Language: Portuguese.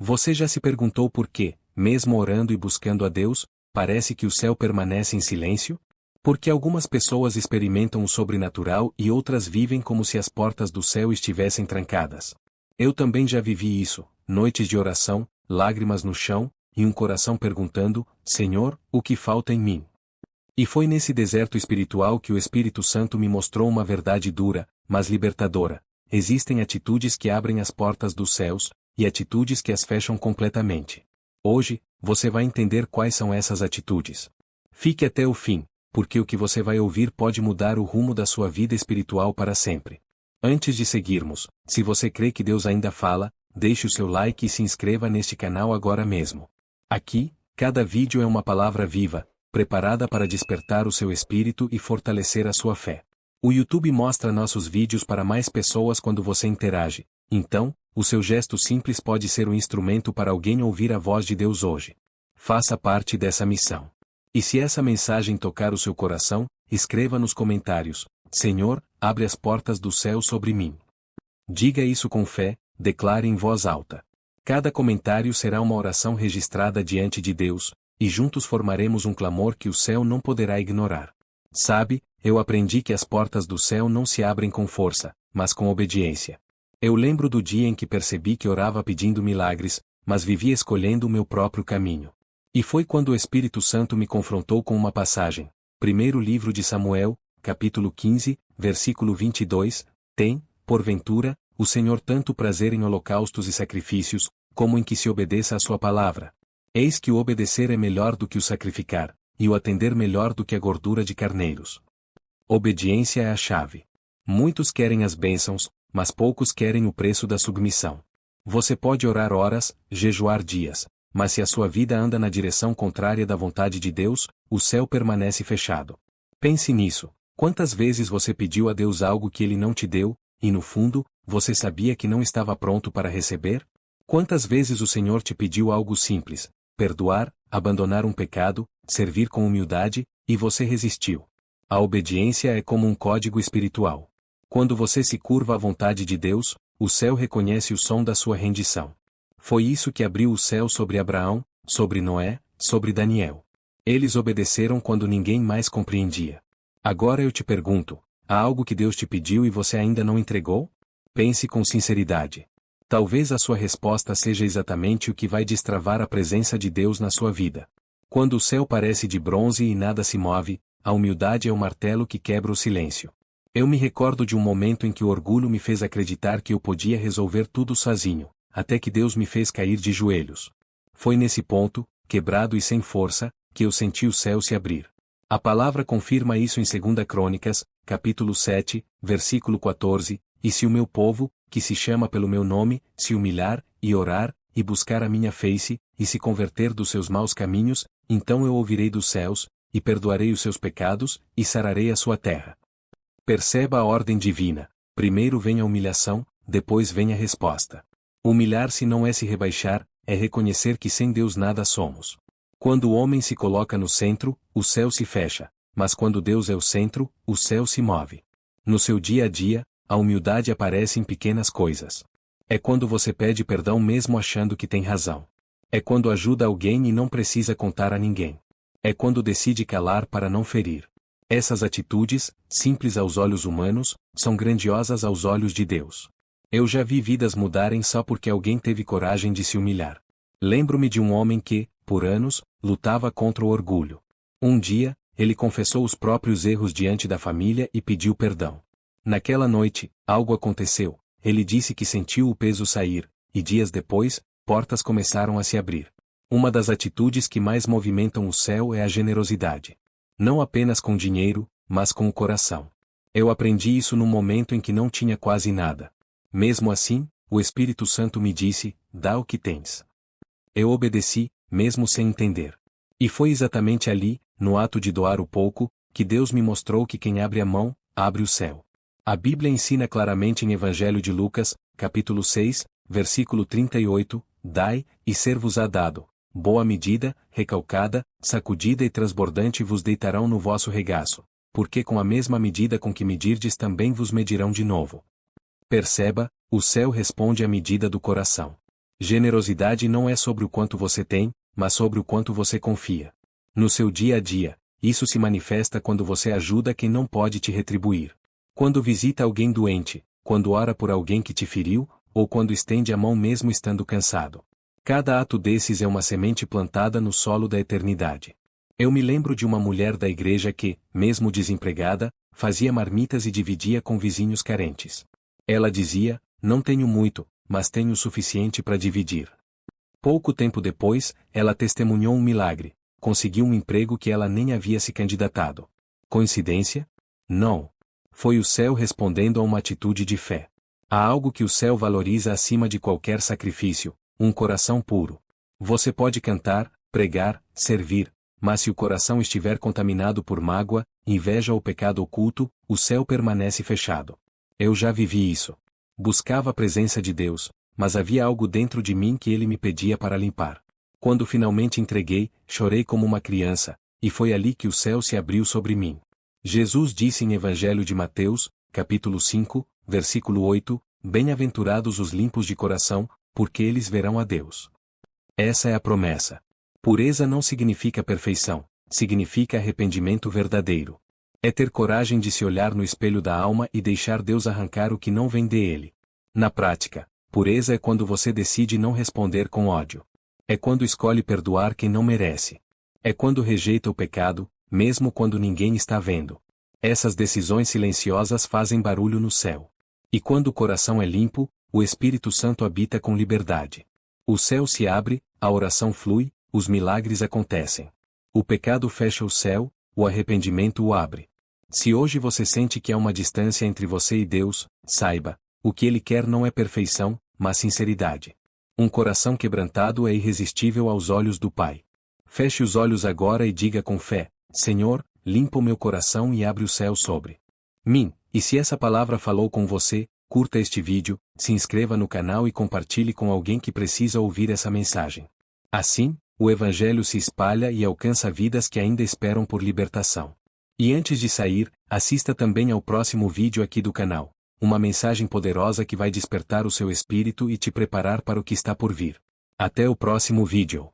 Você já se perguntou por quê, mesmo orando e buscando a Deus, parece que o céu permanece em silêncio? Porque algumas pessoas experimentam o sobrenatural e outras vivem como se as portas do céu estivessem trancadas. Eu também já vivi isso, noites de oração, lágrimas no chão, e um coração perguntando: Senhor, o que falta em mim? E foi nesse deserto espiritual que o Espírito Santo me mostrou uma verdade dura, mas libertadora. Existem atitudes que abrem as portas dos céus, e atitudes que as fecham completamente. Hoje, você vai entender quais são essas atitudes. Fique até o fim, porque o que você vai ouvir pode mudar o rumo da sua vida espiritual para sempre. Antes de seguirmos, se você crê que Deus ainda fala, deixe o seu like e se inscreva neste canal agora mesmo. Aqui, cada vídeo é uma palavra viva, preparada para despertar o seu espírito e fortalecer a sua fé. O YouTube mostra nossos vídeos para mais pessoas quando você interage, então, o seu gesto simples pode ser um instrumento para alguém ouvir a voz de Deus hoje. Faça parte dessa missão. E se essa mensagem tocar o seu coração, escreva nos comentários: Senhor, abre as portas do céu sobre mim. Diga isso com fé, declare em voz alta. Cada comentário será uma oração registrada diante de Deus, e juntos formaremos um clamor que o céu não poderá ignorar. Sabe, eu aprendi que as portas do céu não se abrem com força, mas com obediência. Eu lembro do dia em que percebi que orava pedindo milagres, mas vivia escolhendo o meu próprio caminho. E foi quando o Espírito Santo me confrontou com uma passagem. Primeiro livro de Samuel, capítulo 15, versículo 22, tem, porventura, o Senhor tanto prazer em holocaustos e sacrifícios, como em que se obedeça a sua palavra. Eis que o obedecer é melhor do que o sacrificar, e o atender melhor do que a gordura de carneiros. Obediência é a chave. Muitos querem as bênçãos, mas poucos querem o preço da submissão. Você pode orar horas, jejuar dias, mas se a sua vida anda na direção contrária da vontade de Deus, o céu permanece fechado. Pense nisso. Quantas vezes você pediu a Deus algo que Ele não te deu, e no fundo, você sabia que não estava pronto para receber? Quantas vezes o Senhor te pediu algo simples: perdoar, abandonar um pecado, servir com humildade, e você resistiu? A obediência é como um código espiritual. Quando você se curva à vontade de Deus, o céu reconhece o som da sua rendição. Foi isso que abriu o céu sobre Abraão, sobre Noé, sobre Daniel. Eles obedeceram quando ninguém mais compreendia. Agora eu te pergunto: há algo que Deus te pediu e você ainda não entregou? Pense com sinceridade. Talvez a sua resposta seja exatamente o que vai destravar a presença de Deus na sua vida. Quando o céu parece de bronze e nada se move, a humildade é o martelo que quebra o silêncio. Eu me recordo de um momento em que o orgulho me fez acreditar que eu podia resolver tudo sozinho, até que Deus me fez cair de joelhos. Foi nesse ponto, quebrado e sem força, que eu senti o céu se abrir. A palavra confirma isso em 2 Crônicas, capítulo 7, versículo 14, e se o meu povo, que se chama pelo meu nome, se humilhar, e orar, e buscar a minha face, e se converter dos seus maus caminhos, então eu ouvirei dos céus, e perdoarei os seus pecados, e sararei a sua terra. Perceba a ordem divina: primeiro vem a humilhação, depois vem a resposta. Humilhar-se não é se rebaixar, é reconhecer que sem Deus nada somos. Quando o homem se coloca no centro, o céu se fecha, mas quando Deus é o centro, o céu se move. No seu dia a dia, a humildade aparece em pequenas coisas. É quando você pede perdão mesmo achando que tem razão. É quando ajuda alguém e não precisa contar a ninguém. É quando decide calar para não ferir. Essas atitudes, simples aos olhos humanos, são grandiosas aos olhos de Deus. Eu já vi vidas mudarem só porque alguém teve coragem de se humilhar. Lembro-me de um homem que, por anos, lutava contra o orgulho. Um dia, ele confessou os próprios erros diante da família e pediu perdão. Naquela noite, algo aconteceu. Ele disse que sentiu o peso sair, e dias depois, portas começaram a se abrir. Uma das atitudes que mais movimentam o céu é a generosidade. Não apenas com dinheiro, mas com o coração. Eu aprendi isso num momento em que não tinha quase nada. Mesmo assim, o Espírito Santo me disse: dá o que tens. Eu obedeci, mesmo sem entender. E foi exatamente ali, no ato de doar o pouco, que Deus me mostrou que quem abre a mão, abre o céu. A Bíblia ensina claramente em Evangelho de Lucas, capítulo 6, versículo 38, dai, e ser-vos-á dado. Boa medida, recalcada, sacudida e transbordante vos deitarão no vosso regaço, porque com a mesma medida com que medirdes também vos medirão de novo. Perceba, o céu responde à medida do coração. Generosidade não é sobre o quanto você tem, mas sobre o quanto você confia. No seu dia a dia, isso se manifesta quando você ajuda quem não pode te retribuir. Quando visita alguém doente, quando ora por alguém que te feriu, ou quando estende a mão mesmo estando cansado. Cada ato desses é uma semente plantada no solo da eternidade. Eu me lembro de uma mulher da igreja que, mesmo desempregada, fazia marmitas e dividia com vizinhos carentes. Ela dizia: não tenho muito, mas tenho o suficiente para dividir. Pouco tempo depois, ela testemunhou um milagre: conseguiu um emprego que ela nem havia se candidatado. Coincidência? Não. Foi o céu respondendo a uma atitude de fé. Há algo que o céu valoriza acima de qualquer sacrifício: um coração puro. Você pode cantar, pregar, servir, mas se o coração estiver contaminado por mágoa, inveja ou pecado oculto, o céu permanece fechado. Eu já vivi isso. Buscava a presença de Deus, mas havia algo dentro de mim que ele me pedia para limpar. Quando finalmente entreguei, chorei como uma criança, e foi ali que o céu se abriu sobre mim. Jesus disse em Evangelho de Mateus, capítulo 5, versículo 8, Bem-aventurados os limpos de coração, porque eles verão a Deus. Essa é a promessa. Pureza não significa perfeição, significa arrependimento verdadeiro. É ter coragem de se olhar no espelho da alma e deixar Deus arrancar o que não vem dele. Na prática, pureza é quando você decide não responder com ódio. É quando escolhe perdoar quem não merece. É quando rejeita o pecado, mesmo quando ninguém está vendo. Essas decisões silenciosas fazem barulho no céu. E quando o coração é limpo, o Espírito Santo habita com liberdade. O céu se abre, a oração flui, os milagres acontecem. O pecado fecha o céu, o arrependimento o abre. Se hoje você sente que há uma distância entre você e Deus, saiba, o que Ele quer não é perfeição, mas sinceridade. Um coração quebrantado é irresistível aos olhos do Pai. Feche os olhos agora e diga com fé: Senhor, limpa o meu coração e abre o céu sobre mim. E se essa palavra falou com você, curta este vídeo, se inscreva no canal e compartilhe com alguém que precisa ouvir essa mensagem. Assim, o Evangelho se espalha e alcança vidas que ainda esperam por libertação. E antes de sair, assista também ao próximo vídeo aqui do canal. Uma mensagem poderosa que vai despertar o seu espírito e te preparar para o que está por vir. Até o próximo vídeo.